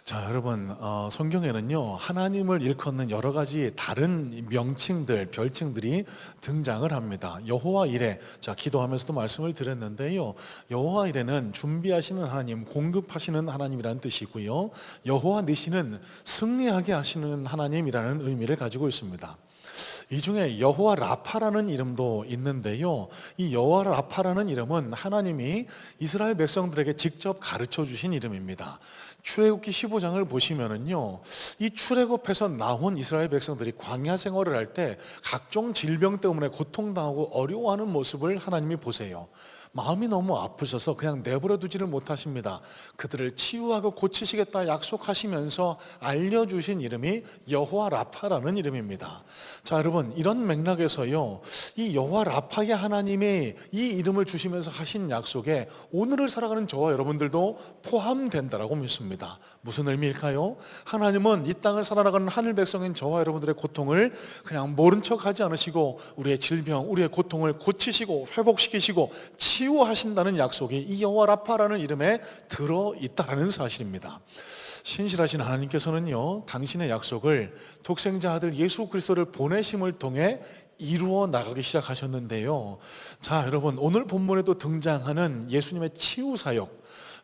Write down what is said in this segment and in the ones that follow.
자, 여러분, 성경에는요, 하나님을 일컫는 여러 가지 다른 명칭들, 별칭들이 등장을 합니다. 여호와 이레, 자, 기도하면서도 말씀을 드렸는데요, 여호와 이레는 준비하시는 하나님, 공급하시는 하나님이라는 뜻이고요, 여호와 니시는 승리하게 하시는 하나님이라는 의미를 가지고 있습니다. 이 중에 여호와 라파라는 이름도 있는데요, 이 여호와 라파라는 이름은 하나님이 이스라엘 백성들에게 직접 가르쳐 주신 이름입니다. 출애굽기 15장을 보시면은요, 이 출애굽에서 나온 이스라엘 백성들이 광야 생활을 할 때 각종 질병 때문에 고통당하고 어려워하는 모습을 하나님이 보세요. 마음이 너무 아프셔서 그냥 내버려 두지를 못하십니다. 그들을 치유하고 고치시겠다 약속하시면서 알려주신 이름이 여호와 라파라는 이름입니다. 자, 여러분, 이런 맥락에서요, 이 여호와 라파의 하나님이 이 이름을 주시면서 하신 약속에 오늘을 살아가는 저와 여러분들도 포함된다라고 믿습니다. 무슨 의미일까요? 하나님은 이 땅을 살아나가는 하늘 백성인 저와 여러분들의 고통을 그냥 모른 척하지 않으시고 우리의 질병, 우리의 고통을 고치시고 회복시키시고 치유하신다는 약속이 이 여호와 라파라는 이름에 들어있다는 사실입니다. 신실하신 하나님께서는요, 당신의 약속을 독생자 아들 예수 그리스도를 보내심을 통해 이루어 나가기 시작하셨는데요. 자, 여러분, 오늘 본문에도 등장하는 예수님의 치유 사역,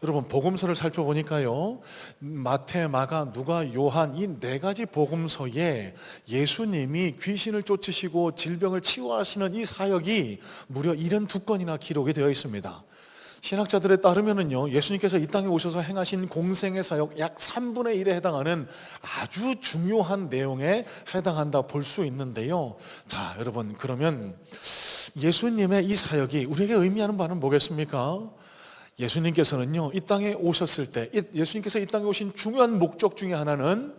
여러분, 복음서를 살펴보니까요, 마태, 마가, 누가, 요한 이 네 가지 복음서에 예수님이 귀신을 쫓으시고 질병을 치유하시는 이 사역이 무려 72건이나 기록이 되어 있습니다. 신학자들에 따르면은요, 예수님께서 이 땅에 오셔서 행하신 공생의 사역 약 3분의 1에 해당하는 아주 중요한 내용에 해당한다 볼 수 있는데요. 자, 여러분, 그러면 예수님의 이 사역이 우리에게 의미하는 바는 뭐겠습니까? 예수님께서는요, 이 땅에 오셨을 때, 예수님께서 이 땅에 오신 중요한 목적 중에 하나는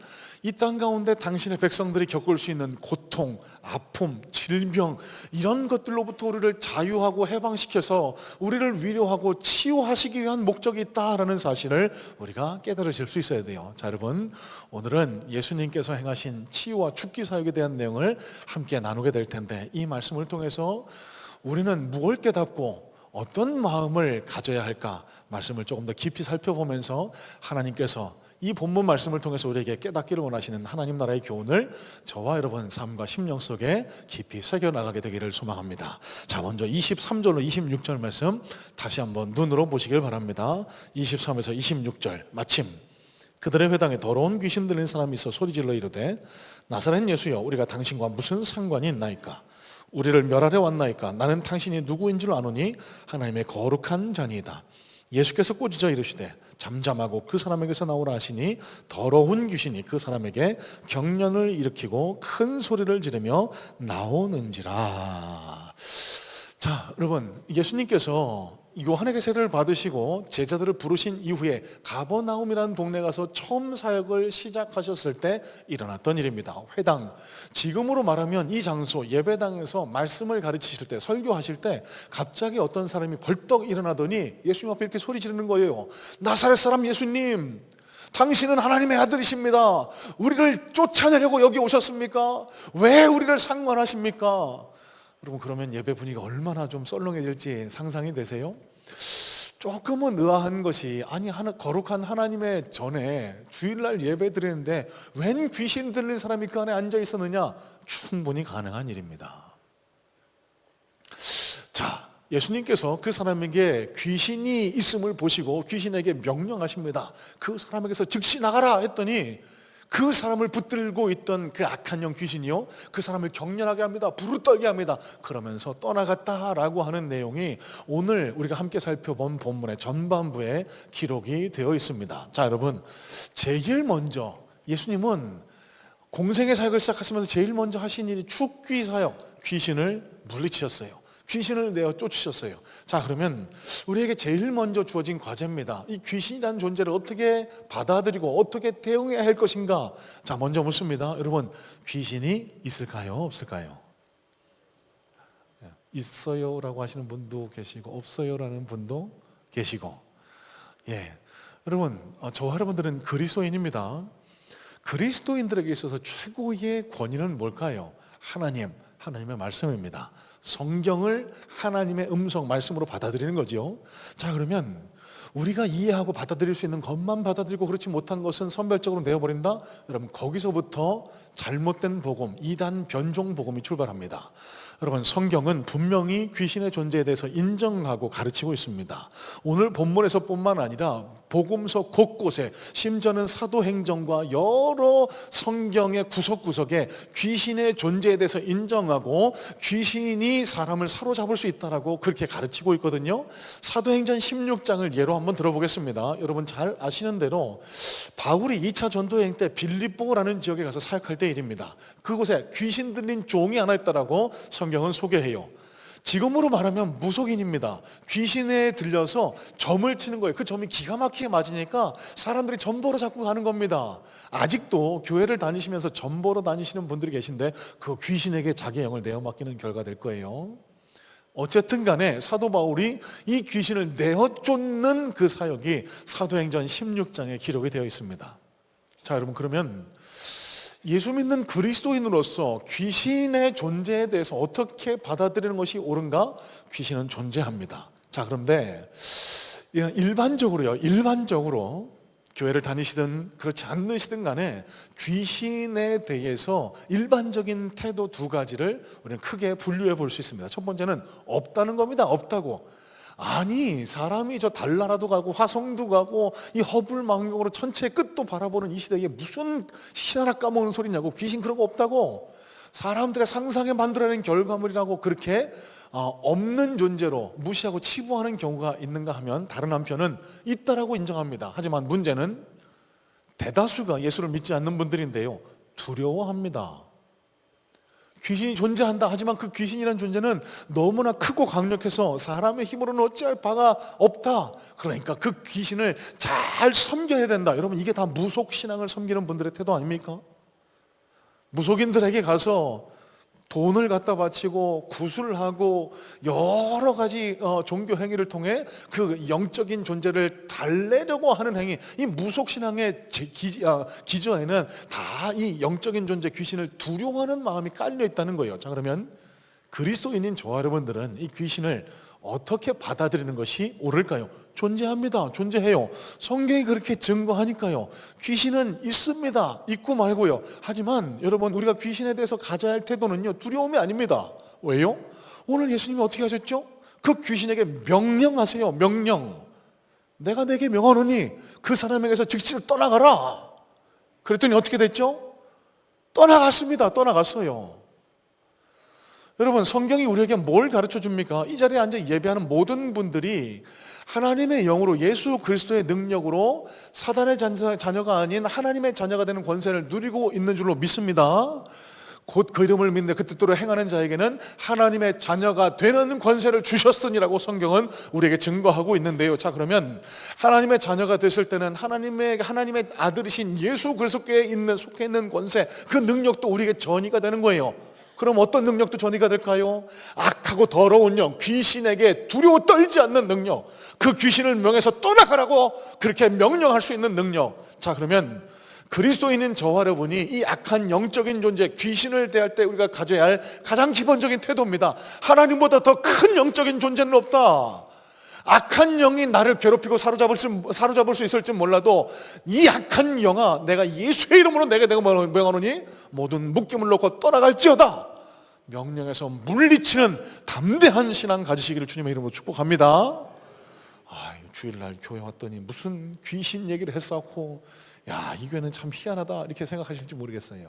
이 땅 가운데 당신의 백성들이 겪을 수 있는 고통, 아픔, 질병 이런 것들로부터 우리를 자유하고 해방시켜서 우리를 위로하고 치유하시기 위한 목적이 있다라는 사실을 우리가 깨달으실 수 있어야 돼요. 자, 여러분, 오늘은 예수님께서 행하신 치유와 죽기 사역에 대한 내용을 함께 나누게 될 텐데, 이 말씀을 통해서 우리는 무엇을 깨닫고 어떤 마음을 가져야 할까, 말씀을 조금 더 깊이 살펴보면서 하나님께서 이 본문 말씀을 통해서 우리에게 깨닫기를 원하시는 하나님 나라의 교훈을 저와 여러분 삶과 심령 속에 깊이 새겨나가게 되기를 소망합니다. 자, 먼저 23절로 26절 말씀 다시 한번 눈으로 보시길 바랍니다. 23에서 26절, 마침 그들의 회당에 더러운 귀신 들린 사람이 있어 소리질러 이르되 나사렛 예수여, 우리가 당신과 무슨 상관이 있나이까? 우리를 멸하려 왔나이까? 나는 당신이 누구인 줄 아노니 하나님의 거룩한 자니이다. 예수께서 꾸짖어 이르시되 잠잠하고 그 사람에게서 나오라 하시니 더러운 귀신이 그 사람에게 경련을 일으키고 큰 소리를 지르며 나오는지라. 자, 여러분, 예수님께서 요한에게 세례를 받으시고 제자들을 부르신 이후에 가버나움이라는 동네 가서 처음 사역을 시작하셨을 때 일어났던 일입니다. 회당, 지금으로 말하면 이 장소 예배당에서 말씀을 가르치실 때, 설교하실 때 갑자기 어떤 사람이 벌떡 일어나더니 예수님 앞에 이렇게 소리 지르는 거예요. 나사렛 사람 예수님, 당신은 하나님의 아들이십니다. 우리를 쫓아내려고 여기 오셨습니까? 왜 우리를 상관하십니까? 여러분, 그러면 예배 분위기가 얼마나 좀 썰렁해질지 상상이 되세요? 조금은 의아한 것이, 아니, 거룩한 하나님의 전에 주일날 예배 드리는데 웬 귀신 들린 사람이 그 안에 앉아 있었느냐? 충분히 가능한 일입니다. 자, 예수님께서 그 사람에게 귀신이 있음을 보시고 귀신에게 명령하십니다. 그 사람에게서 즉시 나가라 했더니 그 사람을 붙들고 있던 그 악한 영 귀신이요, 그 사람을 경련하게 합니다. 부르떨게 합니다. 그러면서 떠나갔다라고 하는 내용이 오늘 우리가 함께 살펴본 본문의 전반부에 기록이 되어 있습니다. 자, 여러분, 제일 먼저 예수님은 공생의 사역을 시작하시면서 제일 먼저 하신 일이 죽기 사역, 귀신을 물리치셨어요. 귀신을 내어 쫓으셨어요. 자, 그러면 우리에게 제일 먼저 주어진 과제입니다. 이 귀신이라는 존재를 어떻게 받아들이고 어떻게 대응해야 할 것인가? 자, 먼저 묻습니다. 여러분, 귀신이 있을까요? 없을까요? 있어요라고 하시는 분도 계시고 없어요라는 분도 계시고, 예, 여러분, 저와 여러분들은 그리스도인입니다. 그리스도인들에게 있어서 최고의 권위는 뭘까요? 하나님의 말씀입니다. 성경을 하나님의 음성 말씀으로 받아들이는 거죠. 자, 그러면 우리가 이해하고 받아들일 수 있는 것만 받아들이고 그렇지 못한 것은 선별적으로 내어버린다? 여러분, 거기서부터 잘못된 복음, 이단 변종 복음이 출발합니다. 여러분, 성경은 분명히 귀신의 존재에 대해서 인정하고 가르치고 있습니다. 오늘 본문에서뿐만 아니라 복음서 곳곳에, 심지어는 사도행전과 여러 성경의 구석구석에 귀신의 존재에 대해서 인정하고 귀신이 사람을 사로잡을 수 있다라고 그렇게 가르치고 있거든요. 사도행전 16장을 예로 한번 들어보겠습니다. 여러분 잘 아시는 대로 바울이 2차 전도여행 때 빌립보라는 지역에 가서 사역할 때 일입니다. 그곳에 귀신 들린 종이 하나 있다라고 성경은 소개해요. 지금으로 말하면 무속인입니다. 귀신에 들려서 점을 치는 거예요. 그 점이 기가 막히게 맞으니까 사람들이 점 보러 자꾸 가는 겁니다. 아직도 교회를 다니시면서 점 보러 다니시는 분들이 계신데 그 귀신에게 자기의 영을 내어 맡기는 결과 될 거예요. 어쨌든 간에 사도 바울이 이 귀신을 내어 쫓는 그 사역이 사도행전 16장에 기록이 되어 있습니다. 자, 여러분, 그러면 예수 믿는 그리스도인으로서 귀신의 존재에 대해서 어떻게 받아들이는 것이 옳은가? 귀신은 존재합니다. 자, 그런데 일반적으로 교회를 다니시든 그렇지 않으시든 간에 귀신에 대해서 일반적인 태도 두 가지를 우리는 크게 분류해 볼 수 있습니다. 첫 번째는 없다는 겁니다. 없다고. 아니, 사람이 저 달나라도 가고 화성도 가고 이 허블망령으로 천체 끝도 바라보는 이 시대에 무슨 신하나 까먹는 소리냐고. 귀신 그런 거 없다고. 사람들의 상상에 만들어낸 결과물이라고 그렇게 없는 존재로 무시하고 치부하는 경우가 있는가 하면 다른 한편은 있다라고 인정합니다. 하지만 문제는 대다수가 예수를 믿지 않는 분들인데요, 두려워합니다. 귀신이 존재한다 하지만 그 귀신이라는 존재는 너무나 크고 강력해서 사람의 힘으로는 어찌할 바가 없다. 그러니까 그 귀신을 잘 섬겨야 된다. 여러분, 이게 다 무속신앙을 섬기는 분들의 태도 아닙니까? 무속인들에게 가서 돈을 갖다 바치고 구슬하고 여러 가지 종교 행위를 통해 그 영적인 존재를 달래려고 하는 행위, 이 무속신앙의 기저에는 다 이 영적인 존재 귀신을 두려워하는 마음이 깔려 있다는 거예요. 자, 그러면 그리스도인인 저와 여러분들은 이 귀신을 어떻게 받아들이는 것이 옳을까요? 존재합니다. 존재해요. 성경이 그렇게 증거하니까요. 귀신은 있습니다. 있고 말고요. 하지만 여러분, 우리가 귀신에 대해서 가져야 할 태도는요, 두려움이 아닙니다. 왜요? 오늘 예수님이 어떻게 하셨죠? 그 귀신에게 명령하세요. 명령. 내가 내게 명하노니 그 사람에게서 즉시 떠나가라. 그랬더니 어떻게 됐죠? 떠나갔습니다. 떠나갔어요. 여러분, 성경이 우리에게 뭘 가르쳐 줍니까? 이 자리에 앉아 예배하는 모든 분들이 하나님의 영으로, 예수 그리스도의 능력으로 사단의 자녀가 아닌 하나님의 자녀가 되는 권세를 누리고 있는 줄로 믿습니다. 곧 그 이름을 믿는 그 뜻대로 행하는 자에게는 하나님의 자녀가 되는 권세를 주셨으니라고 성경은 우리에게 증거하고 있는데요. 자, 그러면 하나님의 자녀가 됐을 때는 하나님의 아들이신 예수 그리스도께 속해 있는 권세, 그 능력도 우리에게 전이가 되는 거예요. 그럼 어떤 능력도 전이가 될까요? 악하고 더러운 영, 귀신에게 두려워 떨지 않는 능력, 그 귀신을 명해서 떠나가라고 그렇게 명령할 수 있는 능력. 자, 그러면 그리스도인인 저와 여러분이 이 악한 영적인 존재, 귀신을 대할 때 우리가 가져야 할 가장 기본적인 태도입니다. 하나님보다 더 큰 영적인 존재는 없다. 악한 영이 나를 괴롭히고 사로잡을 수 있을지 몰라도 이 악한 영아, 내가 예수의 이름으로 내가 명하노니 모든 묶임을 놓고 떠나갈지어다. 명령해서 물리치는 담대한 신앙 가지시기를 주님의 이름으로 축복합니다. 주일날 교회 왔더니 무슨 귀신 얘기를 했었고, 야, 이 교회는 참 희한하다 이렇게 생각하실지 모르겠어요.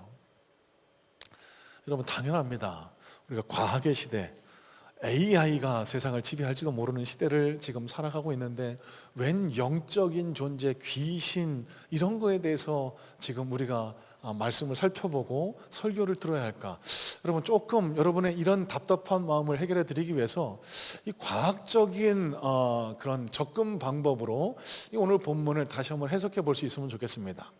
여러분, 당연합니다. 우리가 과학의 시대, AI가 세상을 지배할지도 모르는 시대를 지금 살아가고 있는데 웬 영적인 존재, 귀신 이런 거에 대해서 지금 우리가 말씀을 살펴보고 설교를 들어야 할까? 여러분, 조금 여러분의 이런 답답한 마음을 해결해 드리기 위해서 이 과학적인 그런 접근 방법으로 이 오늘 본문을 다시 한번 해석해 볼 수 있으면 좋겠습니다.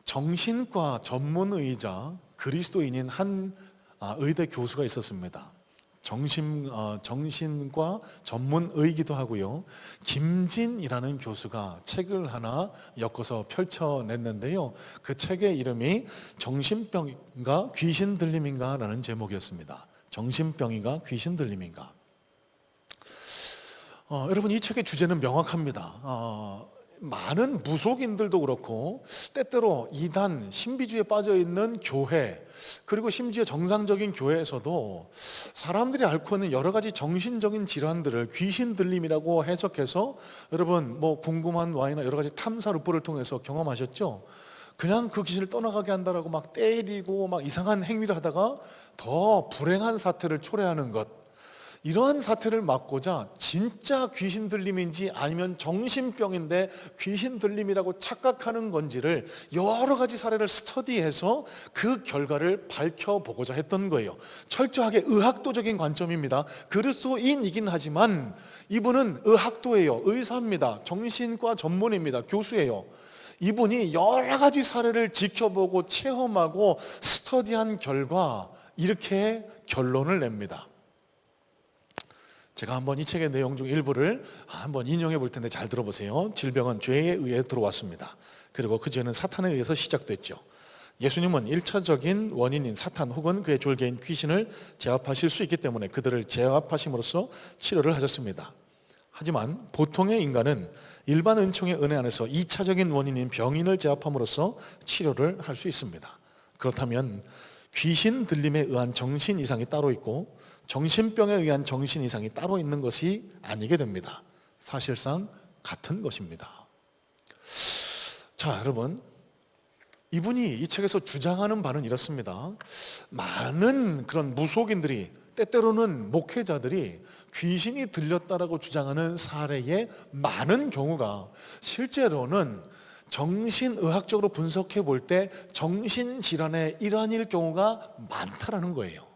정신과 전문의이자 그리스도인인 한 의대 교수가 있었습니다. 정신과 전문의이기도 하고요, 김진이라는 교수가 책을 하나 엮어서 펼쳐냈는데요, 그 책의 이름이 정신병인가 귀신 들림인가 라는 제목이었습니다. 정신병인가 귀신 들림인가. 여러분 이 책의 주제는 명확합니다. 많은 무속인들도 그렇고 때때로 이단, 신비주의에 빠져있는 교회, 그리고 심지어 정상적인 교회에서도 사람들이 앓고 있는 여러 가지 정신적인 질환들을 귀신 들림이라고 해석해서, 여러분 뭐 궁금한 와이나 여러 가지 탐사 루포를 통해서 경험하셨죠? 그냥 그 귀신을 떠나가게 한다라고 막 때리고 막 이상한 행위를 하다가 더 불행한 사태를 초래하는 것, 이러한 사태를 막고자 진짜 귀신 들림인지 아니면 정신병인데 귀신 들림이라고 착각하는 건지를 여러 가지 사례를 스터디해서 그 결과를 밝혀보고자 했던 거예요. 철저하게 의학도적인 관점입니다. 그리스도인이긴 하지만 이분은 의학도예요. 의사입니다. 정신과 전문입니다. 교수예요. 이분이 여러 가지 사례를 지켜보고 체험하고 스터디한 결과 이렇게 결론을 냅니다. 제가 한번 이 책의 내용 중 일부를 한번 인용해 볼 텐데 잘 들어보세요. 질병은 죄에 의해 들어왔습니다. 그리고 그 죄는 사탄에 의해서 시작됐죠. 예수님은 1차적인 원인인 사탄 혹은 그의 졸개인 귀신을 제압하실 수 있기 때문에 그들을 제압하심으로써 치료를 하셨습니다. 하지만 보통의 인간은 일반 은총의 은혜 안에서 2차적인 원인인 병인을 제압함으로써 치료를 할 수 있습니다. 그렇다면 귀신 들림에 의한 정신 이상이 따로 있고 정신병에 의한 정신 이상이 따로 있는 것이 아니게 됩니다. 사실상 같은 것입니다. 자, 여러분, 이분이 이 책에서 주장하는 바는 이렇습니다. 많은 그런 무속인들이, 때때로는 목회자들이 귀신이 들렸다라고 주장하는 사례의 많은 경우가 실제로는 정신의학적으로 분석해 볼 때 정신질환의 일환일 경우가 많다라는 거예요.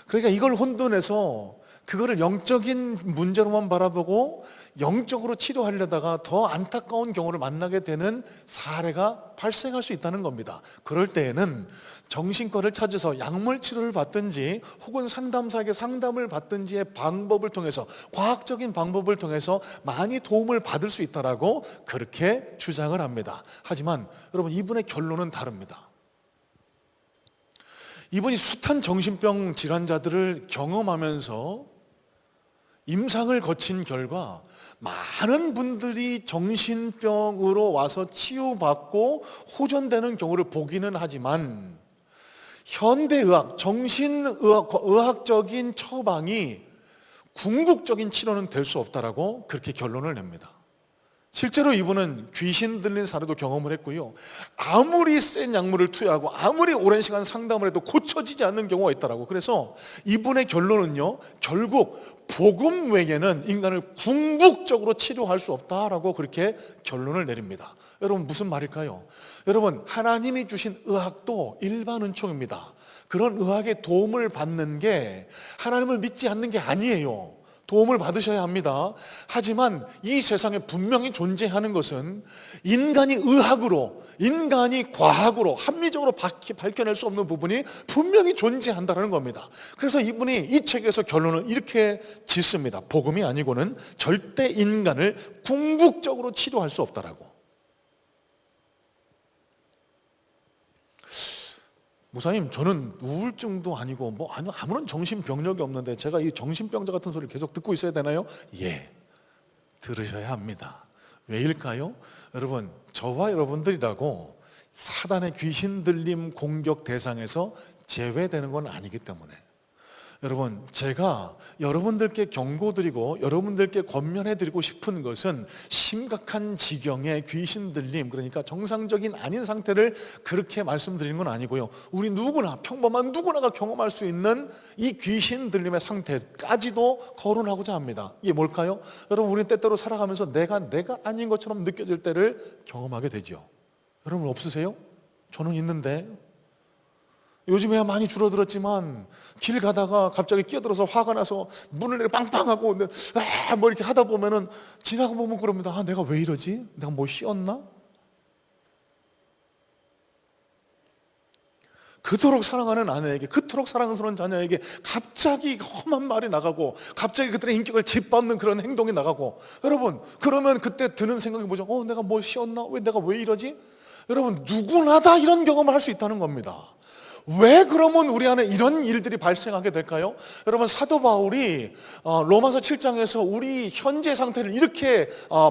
그러니까 이걸 혼돈해서 그거를 영적인 문제로만 바라보고 영적으로 치료하려다가 더 안타까운 경우를 만나게 되는 사례가 발생할 수 있다는 겁니다. 그럴 때에는 정신과를 찾아서 약물 치료를 받든지 혹은 상담사에게 상담을 받든지의 방법을 통해서, 과학적인 방법을 통해서 많이 도움을 받을 수 있다라고 그렇게 주장을 합니다. 하지만 여러분, 이분의 결론은 다릅니다. 이분이 숱한 정신병 질환자들을 경험하면서 임상을 거친 결과 많은 분들이 정신병으로 와서 치유받고 호전되는 경우를 보기는 하지만 현대의학, 의학적인 처방이 궁극적인 치료는 될 수 없다라고 그렇게 결론을 냅니다. 실제로 이분은 귀신 들린 사례도 경험을 했고요, 아무리 센 약물을 투여하고 아무리 오랜 시간 상담을 해도 고쳐지지 않는 경우가 있다라고. 그래서 이분의 결론은요, 결국 복음 외에는 인간을 궁극적으로 치료할 수 없다라고 그렇게 결론을 내립니다. 여러분, 무슨 말일까요? 여러분, 하나님이 주신 의학도 일반 은총입니다. 그런 의학의 도움을 받는 게 하나님을 믿지 않는 게 아니에요. 도움을 받으셔야 합니다. 하지만 이 세상에 분명히 존재하는 것은 인간이 의학으로, 인간이 과학으로 합리적으로 밝혀낼 수 없는 부분이 분명히 존재한다는 겁니다. 그래서 이분이 이 책에서 결론을 이렇게 짓습니다. 복음이 아니고는 절대 인간을 궁극적으로 치료할 수 없다라고. 목사님, 저는 우울증도 아니고 아무런 정신병력이 없는데 제가 이 정신병자 같은 소리를 계속 듣고 있어야 되나요? 예, 들으셔야 합니다. 왜일까요? 여러분, 저와 여러분들이라고 사단의 귀신 들림 공격 대상에서 제외되는 건 아니기 때문에, 여러분, 제가 여러분들께 경고드리고 여러분들께 권면해드리고 싶은 것은 심각한 지경의 귀신 들림, 그러니까 정상적인 아닌 상태를 그렇게 말씀드리는 건 아니고요, 우리 누구나, 평범한 누구나가 경험할 수 있는 이 귀신 들림의 상태까지도 거론하고자 합니다. 이게 뭘까요? 여러분, 우리는 때때로 살아가면서 내가 아닌 것처럼 느껴질 때를 경험하게 되죠. 여러분, 없으세요? 저는 있는데, 요즘에야 많이 줄어들었지만 길 가다가 갑자기 끼어들어서 화가 나서 문을 내려 빵빵하고 뭐 이렇게 하다 보면은 지나가 보면 그럽니다. 내가 왜 이러지? 내가 뭐 씌었나? 그토록 사랑하는 아내에게, 그토록 사랑스러운 자녀에게 갑자기 험한 말이 나가고 갑자기 그들의 인격을 짓밟는 그런 행동이 나가고, 여러분, 그러면 그때 드는 생각이 뭐죠? 내가 뭐 씌었나? 내가 왜 이러지? 여러분, 누구나 다 이런 경험을 할 수 있다는 겁니다. 왜 그러면 우리 안에 이런 일들이 발생하게 될까요? 여러분, 사도 바울이 로마서 7장에서 우리 현재 상태를 이렇게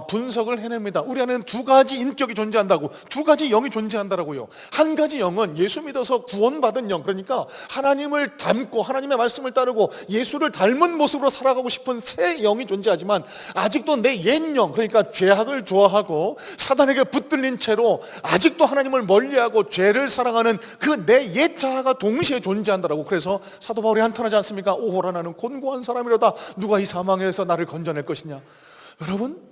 분석을 해냅니다. 우리 안에는 두 가지 인격이 존재한다고, 두 가지 영이 존재한다고요. 한 가지 영은 예수 믿어서 구원받은 영, 그러니까 하나님을 닮고 하나님의 말씀을 따르고 예수를 닮은 모습으로 살아가고 싶은 새 영이 존재하지만, 아직도 내 옛 영, 그러니까 죄악을 좋아하고 사단에게 붙들린 채로 아직도 하나님을 멀리하고 죄를 사랑하는 그 내 옛 자아가 동시에 존재한다라고. 그래서 사도 바울이 한탄하지 않습니까? 오호라, 나는 곤고한 사람이로다. 누가 이 사망에서 나를 건져낼 것이냐. 여러분,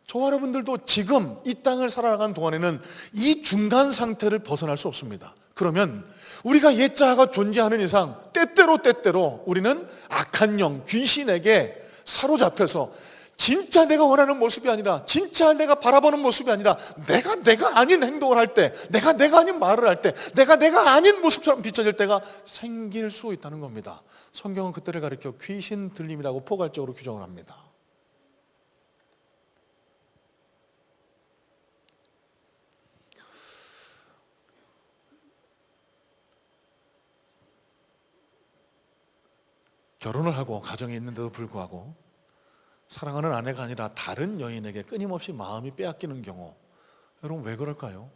저와 여러분들도 지금 이 땅을 살아가는 동안에는 이 중간 상태를 벗어날 수 없습니다. 그러면 우리가 옛 자아가 존재하는 이상 때때로 우리는 악한 영, 귀신에게 사로잡혀서 진짜 내가 원하는 모습이 아니라, 진짜 내가 바라보는 모습이 아니라 내가 아닌 행동을 할 때, 내가 아닌 말을 할 때, 내가 아닌 모습처럼 비춰질 때가 생길 수 있다는 겁니다. 성경은 그때를 가리켜 귀신 들림이라고 포괄적으로 규정을 합니다. 결혼을 하고 가정이 있는데도 불구하고 사랑하는 아내가 아니라 다른 여인에게 끊임없이 마음이 빼앗기는 경우, 여러분 왜 그럴까요?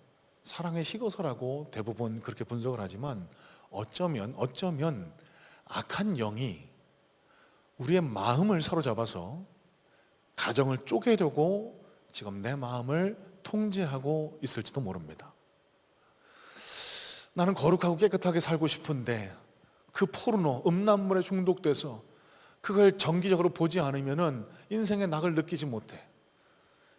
사랑의 식어서라고 대부분 그렇게 분석을 하지만 어쩌면 악한 영이 우리의 마음을 사로잡아서 가정을 쪼개려고 지금 내 마음을 통제하고 있을지도 모릅니다. 나는 거룩하고 깨끗하게 살고 싶은데 그 포르노, 음란물에 중독돼서 그걸 정기적으로 보지 않으면은 인생의 낙을 느끼지 못해.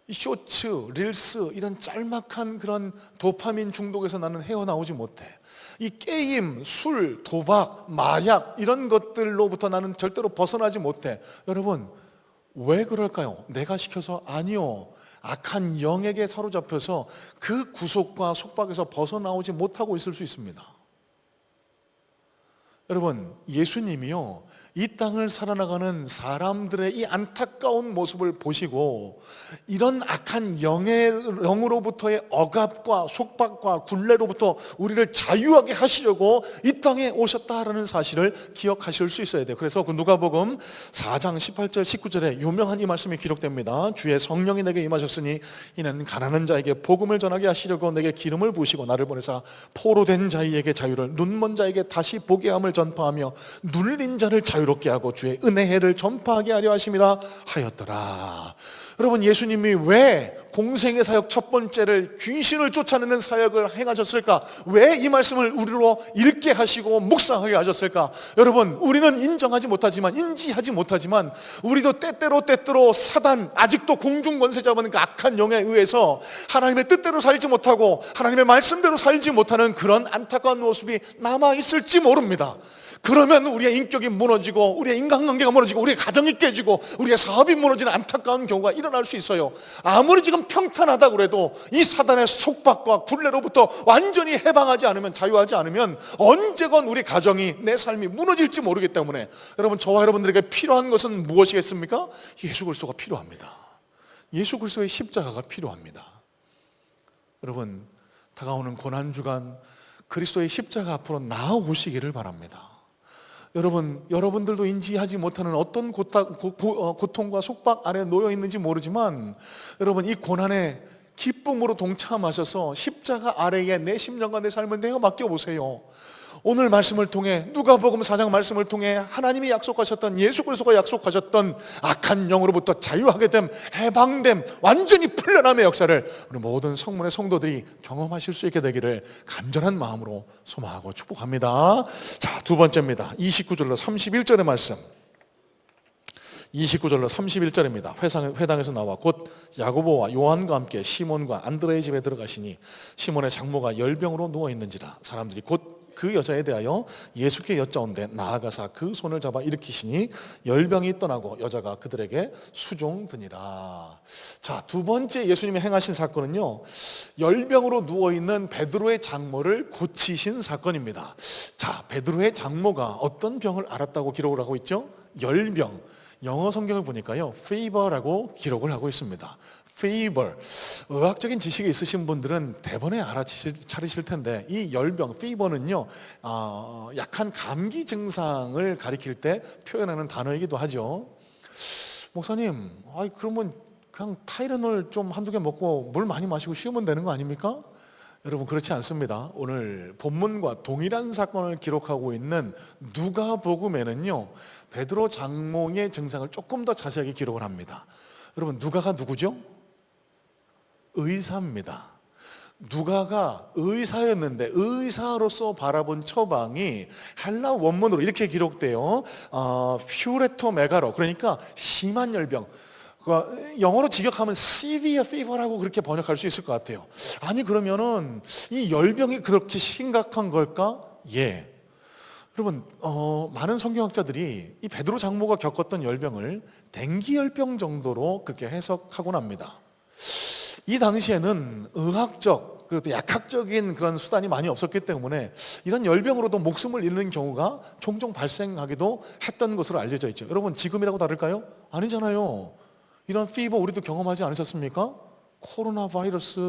이 쇼츠, 릴스, 이런 짤막한 그런 도파민 중독에서 나는 헤어나오지 못해. 이 게임, 술, 도박, 마약 이런 것들로부터 나는 절대로 벗어나지 못해. 여러분, 왜 그럴까요? 내가 시켜서? 아니요. 악한 영에게 사로잡혀서 그 구속과 속박에서 벗어나오지 못하고 있을 수 있습니다. 여러분, 예수님이요, 이 땅을 살아나가는 사람들의 이 안타까운 모습을 보시고 이런 악한 영으로부터의 억압과 속박과 굴레로부터 우리를 자유하게 하시려고 이 땅에 오셨다라는 사실을 기억하실 수 있어야 돼요. 그래서 그 누가복음 4장 18절 19절에 유명한 이 말씀이 기록됩니다. 주의 성령이 내게 임하셨으니 이는 가난한 자에게 복음을 전하게 하시려고 내게 기름을 부으시고 나를 보내사 포로된 자에게 자유를, 눈먼 자에게 다시 보게 함을 전파하며 눌린 자를 자유롭게 하고 주의 은혜를 전파하게 하려 하심이라 하였더라. 여러분, 예수님이 왜 공생의 사역 첫 번째를 귀신을 쫓아내는 사역을 행하셨을까? 왜 이 말씀을 우리로 읽게 하시고 묵상하게 하셨을까? 여러분, 우리는 인정하지 못하지만, 인지하지 못하지만 우리도 때때로 사단, 아직도 공중권세 잡은 그 악한 영에 의해서 하나님의 뜻대로 살지 못하고 하나님의 말씀대로 살지 못하는 그런 안타까운 모습이 남아있을지 모릅니다. 그러면 우리의 인격이 무너지고 우리의 인간관계가 무너지고 우리의 가정이 깨지고 우리의 사업이 무너지는 안타까운 경우가 일어날 수 있어요. 아무리 지금 평탄하다고 그래도 이 사단의 속박과 굴레로부터 완전히 해방하지 않으면, 자유하지 않으면 언제건 우리 가정이, 내 삶이 무너질지 모르기 때문에 여러분, 저와 여러분들에게 필요한 것은 무엇이겠습니까? 예수 그리스도가 필요합니다. 예수 그리스도의 십자가가 필요합니다. 여러분, 다가오는 고난주간 그리스도의 십자가 앞으로 나아오시기를 바랍니다. 여러분들도 인지하지 못하는 어떤 고통과 속박 아래 놓여 있는지 모르지만, 여러분, 이 고난에 기쁨으로 동참하셔서 십자가 아래에 내 심령과 내 삶을 내어 맡겨보세요. 오늘 말씀을 통해, 누가복음 4장 말씀을 통해 하나님이 약속하셨던, 예수 그리스도가 약속하셨던 악한 영으로부터 자유하게 됨, 해방됨, 완전히 풀려남의 역사를 우리 모든 성문의 성도들이 경험하실 수 있게 되기를 간절한 마음으로 소망하고 축복합니다. 자, 두 번째입니다. 29절로 31절의 말씀. 29절로 31절입니다. 회당에서 나와 곧 야고보와 요한과 함께 시몬과 안드레의 집에 들어가시니 시몬의 장모가 열병으로 누워있는지라. 사람들이 곧 그 여자에 대하여 예수께 여짜온데 나아가사 그 손을 잡아 일으키시니 열병이 떠나고 여자가 그들에게 수종드니라. 자, 두 번째 예수님이 행하신 사건은요, 열병으로 누워있는 베드로의 장모를 고치신 사건입니다. 자, 베드로의 장모가 어떤 병을 앓았다고 기록을 하고 있죠? 열병. 영어 성경을 보니까요, fever라고 기록을 하고 있습니다. fever. 의학적인 지식이 있으신 분들은 대번에 알아차리실 텐데 이 열병, fever는요, 약한 감기 증상을 가리킬 때 표현하는 단어이기도 하죠. 목사님, 그러면 그냥 타이레놀 좀 한두 개 먹고 물 많이 마시고 쉬우면 되는 거 아닙니까? 여러분, 그렇지 않습니다. 오늘 본문과 동일한 사건을 기록하고 있는 누가복음에는요, 베드로 장몽의 증상을 조금 더 자세하게 기록을 합니다. 여러분, 누가가 누구죠? 의사입니다. 누가가 의사였는데 의사로서 바라본 처방이 헬라 원문으로 이렇게 기록돼요. 퓨레토 메가로, 그러니까 심한 열병. 영어로 직역하면 severe fever라고 그렇게 번역할 수 있을 것 같아요. 아니, 그러면은 이 열병이 그렇게 심각한 걸까? 예. 여러분, 많은 성경학자들이 이 베드로 장모가 겪었던 열병을 댕기열병 정도로 그렇게 해석하곤 합니다. 이 당시에는 의학적 그리고 또 약학적인 그런 수단이 많이 없었기 때문에 이런 열병으로도 목숨을 잃는 경우가 종종 발생하기도 했던 것으로 알려져 있죠. 여러분, 지금이라고 다를까요? 아니잖아요. 이런 피버 우리도 경험하지 않으셨습니까? 코로나 바이러스.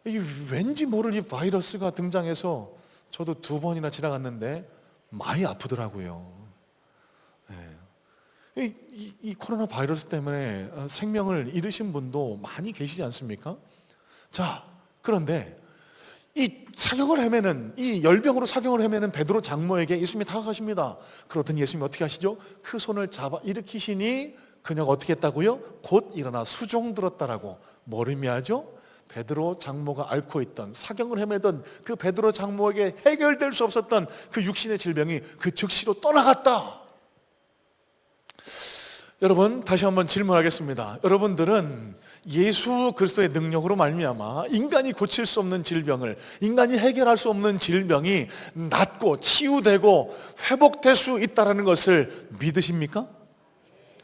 이 왠지 모를 이 바이러스가 등장해서 저도 2번이나 지나갔는데 많이 아프더라고요. 이 코로나 바이러스 때문에 생명을 잃으신 분도 많이 계시지 않습니까? 자, 그런데 이 사경을 헤매는, 이 열병으로 사경을 헤매는 베드로 장모에게 예수님이 다가가십니다. 그러더니 예수님이 어떻게 하시죠? 그 손을 잡아 일으키시니 그녀가 어떻게 했다고요? 곧 일어나 수종들었다라고. 뭘 의미하죠? 베드로 장모가 앓고 있던, 사경을 헤매던 그 베드로 장모에게 해결될 수 없었던 그 육신의 질병이 그 즉시로 떠나갔다. 여러분, 다시 한번 질문하겠습니다. 여러분들은 예수 그리스도의 능력으로 말미암아 인간이 고칠 수 없는 질병을, 인간이 해결할 수 없는 질병이 낫고 치유되고 회복될 수 있다는 것을 믿으십니까?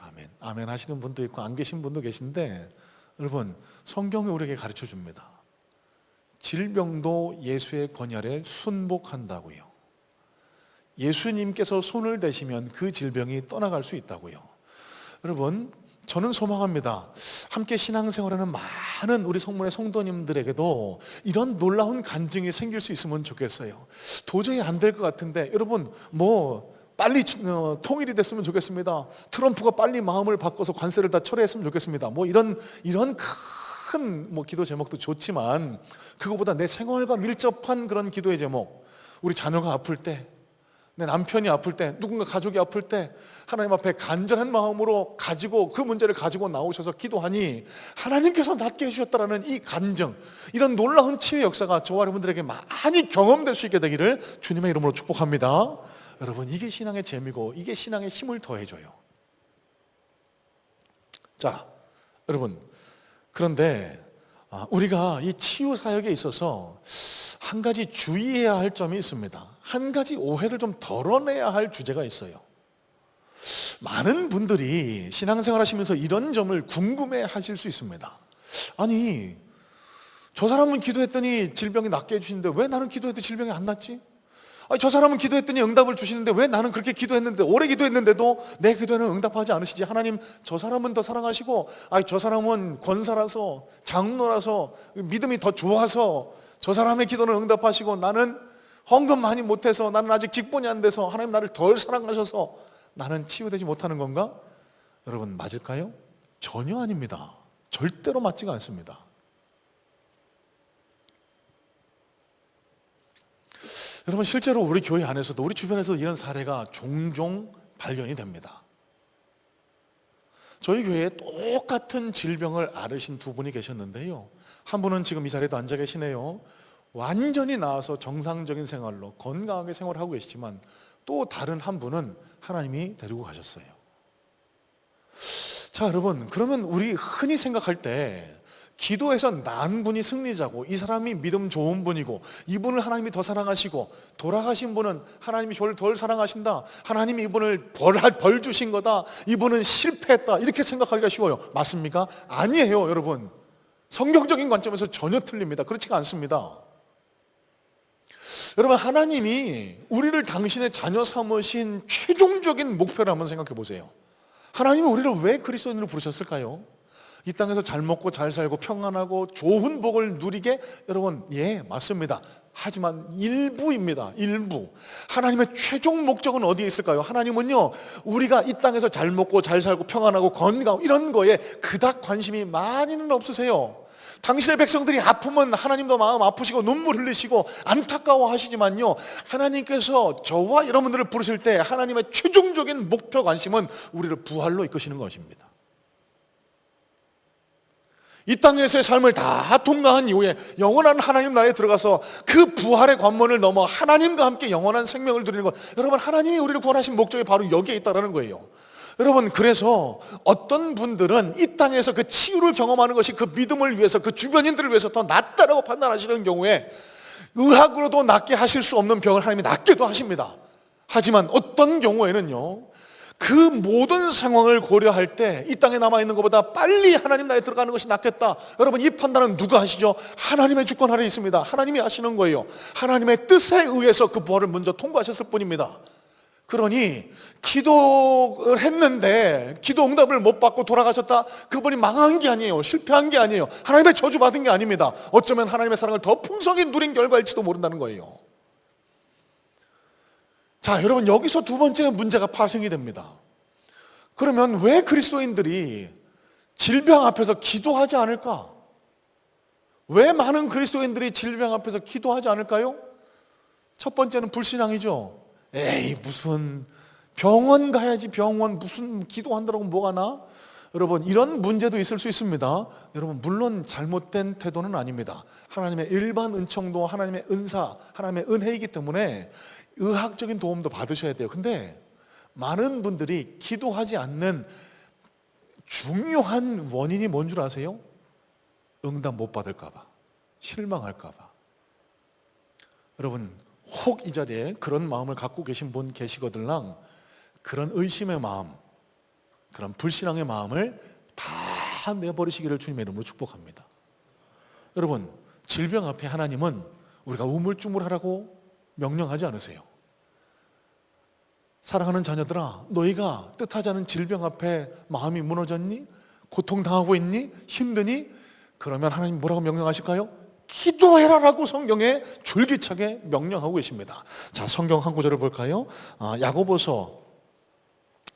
아멘. 아멘 하시는 분도 있고 안 계신 분도 계신데, 여러분, 성경이 우리에게 가르쳐 줍니다. 질병도 예수의 권열에 순복한다고요. 예수님께서 손을 대시면 그 질병이 떠나갈 수 있다고요. 여러분, 저는 소망합니다. 함께 신앙생활하는 많은 우리 성문의 성도님들에게도 이런 놀라운 간증이 생길 수 있으면 좋겠어요. 도저히 안 될 것 같은데, 여러분, 빨리 통일이 됐으면 좋겠습니다. 트럼프가 빨리 마음을 바꿔서 관세를 다 철회했으면 좋겠습니다. 이런 큰 기도 제목도 좋지만, 그거보다 내 생활과 밀접한 그런 기도의 제목, 우리 자녀가 아플 때, 내 남편이 아플 때, 누군가 가족이 아플 때 하나님 앞에 간절한 마음으로 가지고 그 문제를 가지고 나오셔서 기도하니 하나님께서 낫게 해주셨다라는 이 간증, 이런 놀라운 치유의 역사가 저와 여러분들에게 많이 경험될 수 있게 되기를 주님의 이름으로 축복합니다. 여러분, 이게 신앙의 재미고 이게 신앙의 힘을 더해줘요. 자, 여러분, 그런데 우리가 이 치유 사역에 있어서 한 가지 주의해야 할 점이 있습니다. 한 가지 오해를 좀 덜어내야 할 주제가 있어요. 많은 분들이 신앙생활 하시면서 이런 점을 궁금해 하실 수 있습니다. 아니, 저 사람은 기도했더니 질병이 낫게 해주시는데 왜 나는 기도해도 질병이 안 낫지? 아니, 저 사람은 기도했더니 응답을 주시는데 왜 나는 그렇게 기도했는데, 오래 기도했는데도 내 기도는 응답하지 않으시지? 하나님, 저 사람은 더 사랑하시고, 저 사람은 권사라서, 장로라서, 믿음이 더 좋아서 저 사람의 기도는 응답하시고 나는 헌금 많이 못해서, 나는 아직 직분이 안 돼서 하나님 나를 덜 사랑하셔서 나는 치유되지 못하는 건가? 여러분, 맞을까요? 전혀 아닙니다. 절대로 맞지가 않습니다. 여러분, 실제로 우리 교회 안에서도, 우리 주변에서도 이런 사례가 종종 발견이 됩니다. 저희 교회에 똑같은 질병을 앓으신 2분이 계셨는데요, 한 분은 지금 이 자리에도 앉아 계시네요. 완전히 나아서 정상적인 생활로 건강하게 생활하고 계시지만, 또 다른 한 분은 하나님이 데리고 가셨어요. 자, 여러분, 그러면 우리 흔히 생각할 때 기도에서 난 분이 승리자고, 이 사람이 믿음 좋은 분이고, 이분을 하나님이 더 사랑하시고, 돌아가신 분은 하나님이 덜 사랑하신다, 하나님이 이분을 벌 주신 거다, 이분은 실패했다, 이렇게 생각하기가 쉬워요. 맞습니까? 아니에요. 여러분, 성경적인 관점에서 전혀 틀립니다. 그렇지가 않습니다. 여러분, 하나님이 우리를 당신의 자녀 삼으신 최종적인 목표를 한번 생각해 보세요. 하나님이 우리를 왜 그리스도인으로 부르셨을까요? 이 땅에서 잘 먹고 잘 살고 평안하고 좋은 복을 누리게, 여러분, 예, 맞습니다. 하지만 일부입니다. 일부. 하나님의 최종 목적은 어디에 있을까요? 하나님은요, 우리가 이 땅에서 잘 먹고 잘 살고 평안하고 건강 이런 거에 그닥 관심이 많이는 없으세요. 당신의 백성들이 아프면 하나님도 마음 아프시고 눈물 흘리시고 안타까워 하시지만요, 하나님께서 저와 여러분들을 부르실 때 하나님의 최종적인 목표 관심은 우리를 부활로 이끄시는 것입니다. 이 땅에서의 삶을 다 통과한 이후에 영원한 하나님 나라에 들어가서 그 부활의 관문을 넘어 하나님과 함께 영원한 생명을 누리는 것, 여러분, 하나님이 우리를 구원하신 목적이 바로 여기에 있다는 거예요. 여러분, 그래서 어떤 분들은 이 땅에서 그 치유를 경험하는 것이 그 믿음을 위해서, 그 주변인들을 위해서 더 낫다라고 판단하시는 경우에 의학으로도 낫게 하실 수 없는 병을 하나님이 낫게도 하십니다. 하지만 어떤 경우에는요, 그 모든 상황을 고려할 때 이 땅에 남아있는 것보다 빨리 하나님 나라에 들어가는 것이 낫겠다. 여러분, 이 판단은 누가 하시죠? 하나님의 주권 아래 있습니다. 하나님이 하시는 거예요. 하나님의 뜻에 의해서 그 부활을 먼저 통과하셨을 뿐입니다. 그러니 기도를 했는데 기도 응답을 못 받고 돌아가셨다, 그분이 망한 게 아니에요. 실패한 게 아니에요. 하나님의 저주받은 게 아닙니다. 어쩌면 하나님의 사랑을 더 풍성히 누린 결과일지도 모른다는 거예요. 자, 여러분, 여기서 두 번째 문제가 파생이 됩니다. 그러면 왜 그리스도인들이 질병 앞에서 기도하지 않을까? 왜 많은 그리스도인들이 질병 앞에서 기도하지 않을까요? 첫 번째는 불신앙이죠. 에이, 무슨 병원 가야지, 병원 무슨 기도한다고 뭐가 나? 여러분, 이런 문제도 있을 수 있습니다. 여러분, 물론 잘못된 태도는 아닙니다. 하나님의 일반 은총도 하나님의 은사, 하나님의 은혜이기 때문에 의학적인 도움도 받으셔야 돼요. 근데 많은 분들이 기도하지 않는 중요한 원인이 뭔 줄 아세요? 응답 못 받을까 봐, 실망할까 봐. 여러분, 혹 이 자리에 그런 마음을 갖고 계신 분 계시거들랑 그런 의심의 마음, 그런 불신앙의 마음을 다 내버리시기를 주님의 이름으로 축복합니다. 여러분, 질병 앞에 하나님은 우리가 우물쭈물하라고 명령하지 않으세요. 사랑하는 자녀들아, 너희가 뜻하지 않은 질병 앞에 마음이 무너졌니? 고통당하고 있니? 힘드니? 그러면 하나님 뭐라고 명령하실까요? 기도해라라고 성경에 줄기차게 명령하고 계십니다. 자, 성경 한 구절을 볼까요? 야고보서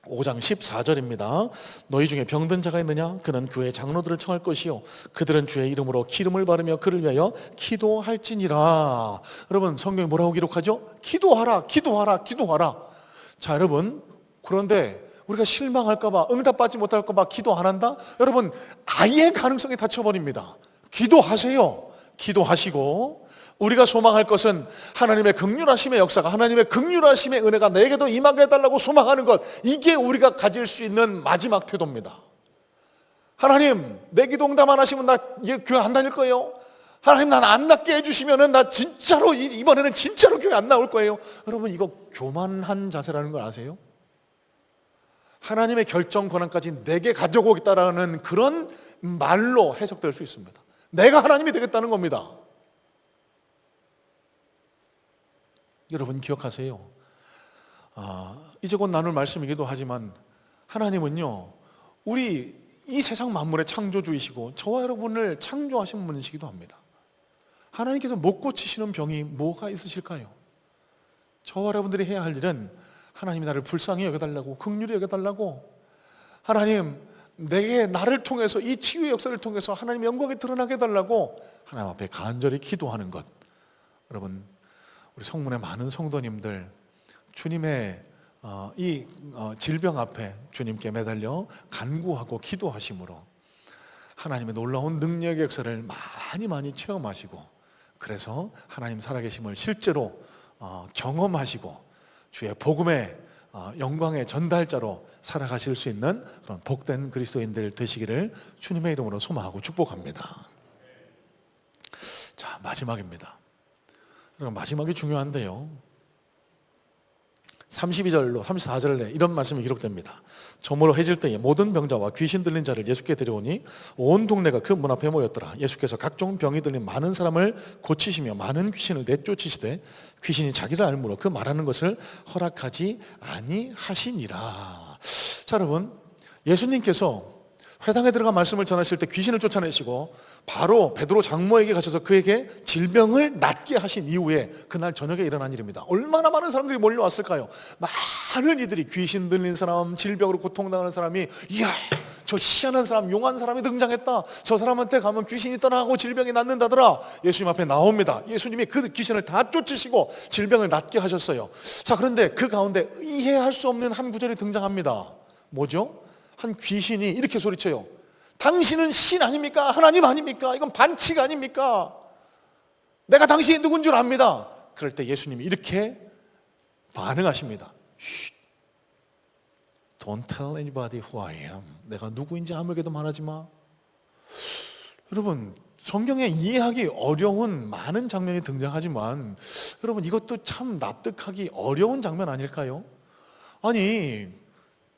5장 14절입니다. 너희 중에 병든 자가 있느냐? 그는 교회 장로들을 청할 것이요, 그들은 주의 이름으로 기름을 바르며 그를 위하여 기도할지니라. 여러분, 성경이 뭐라고 기록하죠? 기도하라, 기도하라, 기도하라. 자, 여러분, 그런데 우리가 실망할까 봐, 응답받지 못할까 봐 기도 안 한다? 여러분, 아예 가능성이 닫혀버립니다. 기도하세요. 기도하시고, 우리가 소망할 것은 하나님의 긍휼하심의 역사가, 하나님의 긍휼하심의 은혜가 내게도 임하게 해달라고 소망하는 것, 이게 우리가 가질 수 있는 마지막 태도입니다. 하나님, 내 기도 응답 안 하시면 나 교회 안 다닐 거예요. 하나님, 난 안 낫게 해주시면은 나 진짜로 이번에는 진짜로 교회 안 나올 거예요. 여러분, 이거 교만한 자세라는 걸 아세요? 하나님의 결정 권한까지 내게 가져오겠다라는 그런 말로 해석될 수 있습니다. 내가 하나님이 되겠다는 겁니다. 여러분, 기억하세요. 이제 곧 나눌 말씀이기도 하지만 하나님은요, 우리 이 세상 만물의 창조주이시고 저와 여러분을 창조하신 분이시기도 합니다. 하나님께서 못 고치시는 병이 뭐가 있으실까요? 저와 여러분들이 해야 할 일은 하나님이 나를 불쌍히 여겨달라고, 긍휼히 여겨달라고, 하나님 내게 나를 통해서 이 치유의 역사를 통해서 하나님의 영광이 드러나게 해달라고 하나님 앞에 간절히 기도하는 것. 여러분, 우리 성문의 많은 성도님들 주님의 이 질병 앞에 주님께 매달려 간구하고 기도하심으로 하나님의 놀라운 능력의 역사를 많이 체험하시고, 그래서 하나님 살아계심을 실제로 경험하시고 주의 복음의 영광의 전달자로 살아가실 수 있는 그런 복된 그리스도인들 되시기를 주님의 이름으로 소망하고 축복합니다. 자, 마지막입니다. 마지막이 중요한데요, 32절로 34절에 이런 말씀이 기록됩니다. 저물어 해질 때에 모든 병자와 귀신 들린 자를 예수께 데려오니 온 동네가 그 문 앞에 모였더라. 예수께서 각종 병이 들린 많은 사람을 고치시며 많은 귀신을 내쫓으시되 귀신이 자기를 알므로 그 말하는 것을 허락하지 아니하시니라. 자, 여러분, 예수님께서 회당에 들어가 말씀을 전하실 때 귀신을 쫓아내시고 바로 베드로 장모에게 가셔서 그에게 질병을 낫게 하신 이후에 그날 저녁에 일어난 일입니다. 얼마나 많은 사람들이 몰려왔을까요? 많은 이들이, 귀신 들린 사람, 질병으로 고통당하는 사람이, 이야, 저 희한한 사람, 용한 사람이 등장했다, 저 사람한테 가면 귀신이 떠나고 질병이 낫는다더라. 예수님 앞에 나옵니다. 예수님이 그 귀신을 다 쫓으시고 질병을 낫게 하셨어요. 자, 그런데 그 가운데 이해할 수 없는 한 구절이 등장합니다. 뭐죠? 한 귀신이 이렇게 소리쳐요. 당신은 신 아닙니까? 하나님 아닙니까? 이건 반칙 아닙니까? 내가 당신이 누군 줄 압니다. 그럴 때 예수님이 이렇게 반응하십니다. Don't tell anybody who I am. 내가 누구인지 아무에게도 말하지 마. 여러분, 성경에 이해하기 어려운 많은 장면이 등장하지만 여러분, 이것도 참 납득하기 어려운 장면 아닐까요? 아니,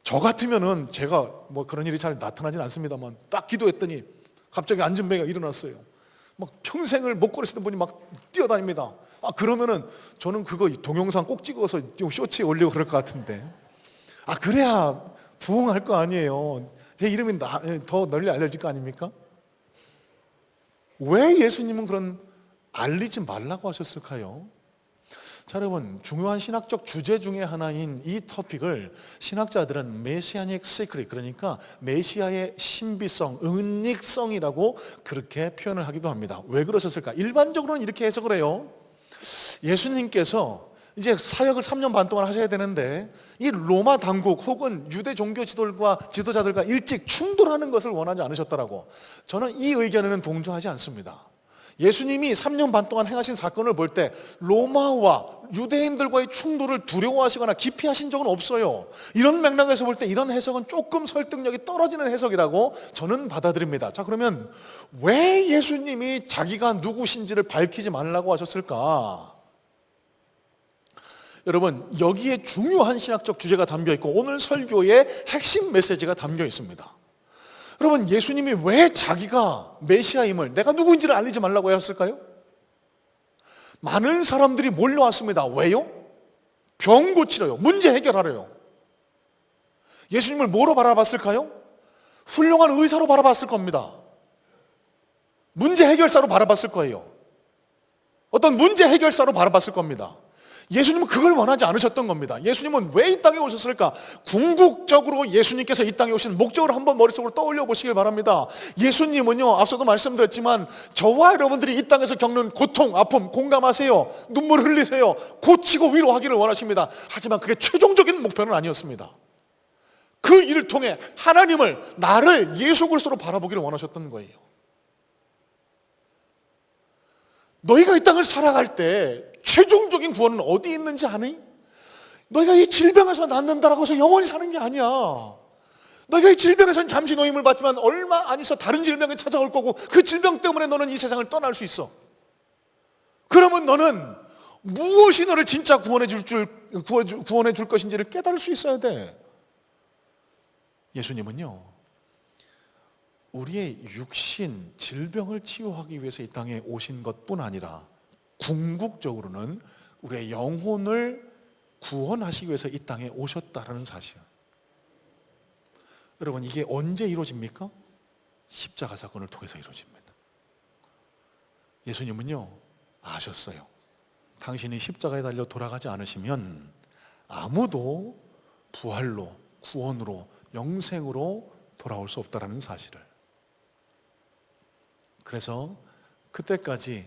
저 같으면은, 제가 뭐 그런 일이 잘 나타나진 않습니다만, 딱 기도했더니 갑자기 안전뱅이가 일어났어요. 막 평생을 못 걸으시던 분이 막 뛰어다닙니다. 그러면은 저는 그거 동영상 꼭 찍어서 쇼츠에 올리고 그럴 것 같은데, 그래야 부흥할 거 아니에요. 제 이름이 더 널리 알려질 거 아닙니까? 왜 예수님은 그런 알리지 말라고 하셨을까요? 자, 여러분, 중요한 신학적 주제 중에 하나인 이 토픽을 신학자들은 메시아닉 시크릿, 그러니까 메시아의 신비성, 은닉성이라고 그렇게 표현을 하기도 합니다. 왜 그러셨을까? 일반적으로는 이렇게 해석을 해요. 예수님께서 이제 사역을 3년 반 동안 하셔야 되는데 이 로마 당국 혹은 유대 종교 지도자들과 일찍 충돌하는 것을 원하지 않으셨더라고. 저는 이 의견에는 동조하지 않습니다. 예수님이 3년 반 동안 행하신 사건을 볼 때 로마와 유대인들과의 충돌을 두려워하시거나 기피하신 적은 없어요. 이런 맥락에서 볼 때 이런 해석은 조금 설득력이 떨어지는 해석이라고 저는 받아들입니다. 자, 그러면 왜 예수님이 자기가 누구신지를 밝히지 말라고 하셨을까? 여러분, 여기에 중요한 신학적 주제가 담겨 있고 오늘 설교의 핵심 메시지가 담겨 있습니다. 여러분, 예수님이 왜 자기가 메시아임을, 내가 누구인지를 알리지 말라고 했을까요? 많은 사람들이 몰려왔습니다. 왜요? 병 고치러요. 문제 해결하려요. 예수님을 뭐로 바라봤을까요? 훌륭한 의사로 바라봤을 겁니다. 문제 해결사로 바라봤을 거예요. 어떤 문제 해결사로 바라봤을 겁니다. 예수님은 그걸 원하지 않으셨던 겁니다. 예수님은 왜 이 땅에 오셨을까? 궁극적으로 예수님께서 이 땅에 오신 목적을 한번 머릿속으로 떠올려 보시길 바랍니다. 예수님은요, 앞서도 말씀드렸지만 저와 여러분들이 이 땅에서 겪는 고통, 아픔 공감하세요. 눈물 흘리세요. 고치고 위로하기를 원하십니다. 하지만 그게 최종적인 목표는 아니었습니다. 그 일을 통해 하나님을, 나를, 예수 그리스도로 바라보기를 원하셨던 거예요. 너희가 이 땅을 살아갈 때 최종적인 구원은 어디 있는지 아니? 너희가 이 질병에서 낫는다라고 해서 영원히 사는 게 아니야. 너희가 이 질병에서는 잠시 노임을 받지만 얼마 안 있어 다른 질병이 찾아올 거고 그 질병 때문에 너는 이 세상을 떠날 수 있어. 그러면 너는 무엇이 너를 진짜 구원해 줄 것인지를 깨달을 수 있어야 돼. 예수님은요, 우리의 육신, 질병을 치유하기 위해서 이 땅에 오신 것뿐 아니라 궁극적으로는 우리의 영혼을 구원하시기 위해서 이 땅에 오셨다라는 사실. 여러분, 이게 언제 이루어집니까? 십자가 사건을 통해서 이루어집니다. 예수님은요, 아셨어요. 당신이 십자가에 달려 돌아가지 않으시면 아무도 부활로, 구원으로, 영생으로 돌아올 수 없다라는 사실을. 그래서 그때까지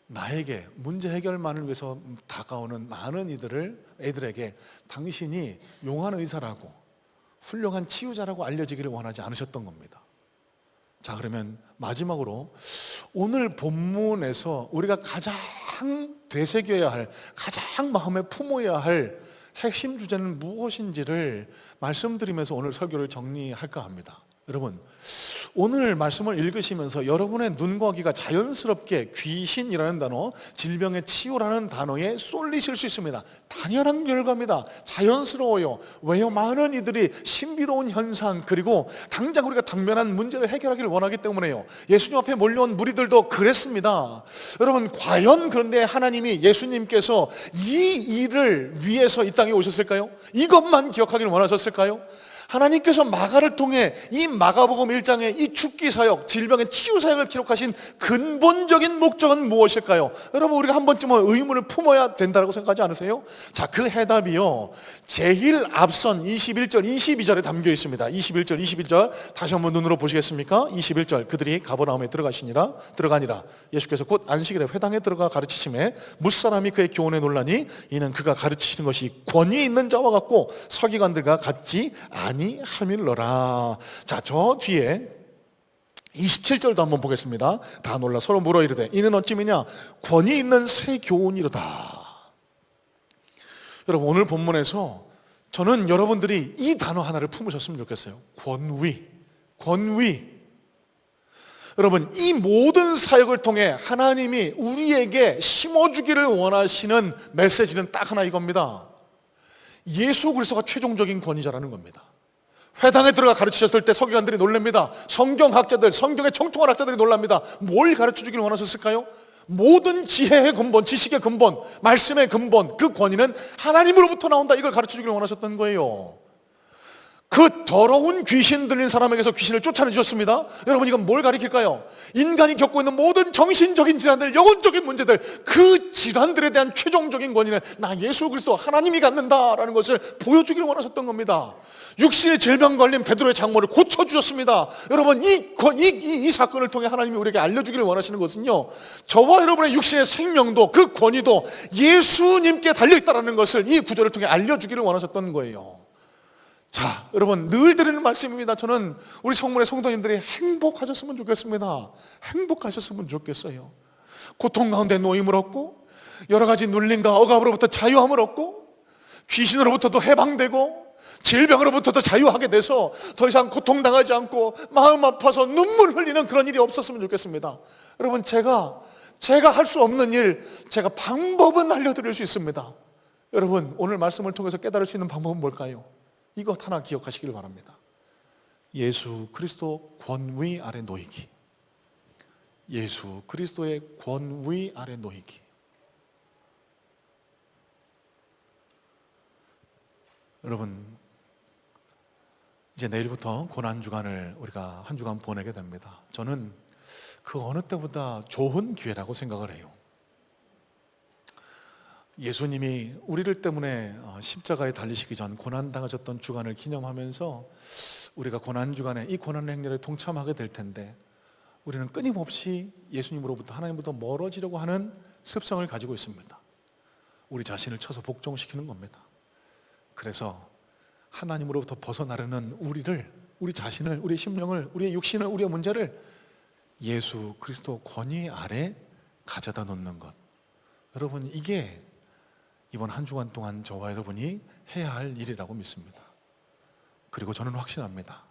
나에게 문제 해결만을 위해서 다가오는 많은 애들에게 당신이 용한 의사라고, 훌륭한 치유자라고 알려지기를 원하지 않으셨던 겁니다. 자, 그러면 마지막으로 오늘 본문에서 우리가 가장 되새겨야 할, 가장 마음에 품어야 할 핵심 주제는 무엇인지를 말씀드리면서 오늘 설교를 정리할까 합니다. 여러분, 오늘 말씀을 읽으시면서 여러분의 눈과 귀가 자연스럽게 귀신이라는 단어, 질병의 치유라는 단어에 쏠리실 수 있습니다. 당연한 결과입니다. 자연스러워요. 왜요? 많은 이들이 신비로운 현상, 그리고 당장 우리가 당면한 문제를 해결하기를 원하기 때문에요. 예수님 앞에 몰려온 무리들도 그랬습니다. 여러분, 과연 그런데 하나님이, 예수님께서 이 일을 위해서 이 땅에 오셨을까요? 이것만 기억하기를 원하셨을까요? 하나님께서 마가를 통해 이 마가복음 1장의 이 죽기 사역, 질병의 치유 사역을 기록하신 근본적인 목적은 무엇일까요? 여러분, 우리가 한 번쯤은 의문을 품어야 된다고 생각하지 않으세요? 자, 그 해답이요, 제일 앞선 21절, 22절에 담겨 있습니다. 21절, 22절 다시 한번 눈으로 보시겠습니까? 21절, 그들이 가버나움에 들어가니라. 예수께서 곧 안식일에 회당에 들어가 가르치심에 뭇사람이 그의 교훈에 놀라니 이는 그가 가르치시는 것이 권위 있는 자와 같고 서기관들과 같지 아니함일러라. 자, 저 뒤에 27절도 한번 보겠습니다. 다 놀라 서로 물어 이르되 이는 어찌미냐 권위 있는 새 교훈이로다. 여러분, 오늘 본문에서 저는 여러분들이 이 단어 하나를 품으셨으면 좋겠어요. 권위. 여러분, 이 모든 사역을 통해 하나님이 우리에게 심어주기를 원하시는 메시지는 딱 하나 이겁니다. 예수 그리스도가 최종적인 권위자라는 겁니다. 회당에 들어가 가르치셨을 때 서기관들이 놀랍니다. 성경학자들, 성경의 정통한 학자들이 놀랍니다. 뭘 가르쳐주기를 원하셨을까요? 모든 지혜의 근본, 지식의 근본, 말씀의 근본, 그 권위는 하나님으로부터 나온다, 이걸 가르쳐주기를 원하셨던 거예요. 그 더러운 귀신 들린 사람에게서 귀신을 쫓아내주셨습니다. 여러분, 이건 뭘 가리킬까요? 인간이 겪고 있는 모든 정신적인 질환들, 영혼적인 문제들, 그 질환들에 대한 최종적인 권위는 나 예수 그리스도 하나님이 갖는다라는 것을 보여주기를 원하셨던 겁니다. 육신의 질병 걸린 베드로의 장모를 고쳐주셨습니다. 여러분, 이 사건을 통해 하나님이 우리에게 알려주기를 원하시는 것은요, 저와 여러분의 육신의 생명도 그 권위도 예수님께 달려있다는 것을 이 구절을 통해 알려주기를 원하셨던 거예요. 자, 여러분, 늘 드리는 말씀입니다. 저는 우리 성문의 성도님들이 행복하셨으면 좋겠습니다. 행복하셨으면 좋겠어요. 고통 가운데 노임을 얻고 여러 가지 눌림과 억압으로부터 자유함을 얻고 귀신으로부터도 해방되고 질병으로부터도 자유하게 돼서 더 이상 고통당하지 않고 마음 아파서 눈물 흘리는 그런 일이 없었으면 좋겠습니다. 여러분, 제가 할 수 없는 일, 제가 방법은 알려드릴 수 있습니다. 여러분, 오늘 말씀을 통해서 깨달을 수 있는 방법은 뭘까요? 이것 하나 기억하시길 바랍니다. 예수 그리스도 권위 아래 놓이기. 예수 그리스도의 권위 아래 놓이기. 여러분, 이제 내일부터 고난주간을 우리가 한 주간 보내게 됩니다. 저는 그 어느 때보다 좋은 기회라고 생각을 해요. 예수님이 우리를 때문에 십자가에 달리시기 전 고난당하셨던 주간을 기념하면서 우리가 고난주간에 이 고난 행렬에 동참하게 될 텐데, 우리는 끊임없이 예수님으로부터, 하나님부터 멀어지려고 하는 습성을 가지고 있습니다. 우리 자신을 쳐서 복종시키는 겁니다. 그래서 하나님으로부터 벗어나려는 우리 자신을, 우리의 심령을, 우리의 육신을, 우리의 문제를 예수 그리스도 권위 아래 가져다 놓는 것, 여러분, 이게 이번 한 주간 동안 저와 여러분이 해야 할 일이라고 믿습니다. 그리고 저는 확신합니다.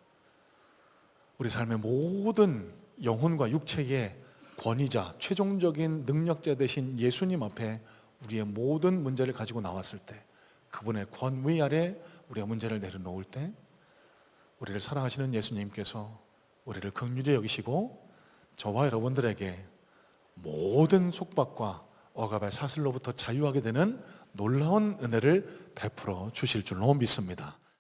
우리 삶의 모든 영혼과 육체의 권위자, 최종적인 능력자 되신 예수님 앞에 우리의 모든 문제를 가지고 나왔을 때, 그분의 권위 아래 우리의 문제를 내려놓을 때, 우리를 사랑하시는 예수님께서 우리를 긍휼히 여기시고 저와 여러분들에게 모든 속박과 억압의 사슬로부터 자유하게 되는 놀라운 은혜를 베풀어 주실 줄로 믿습니다.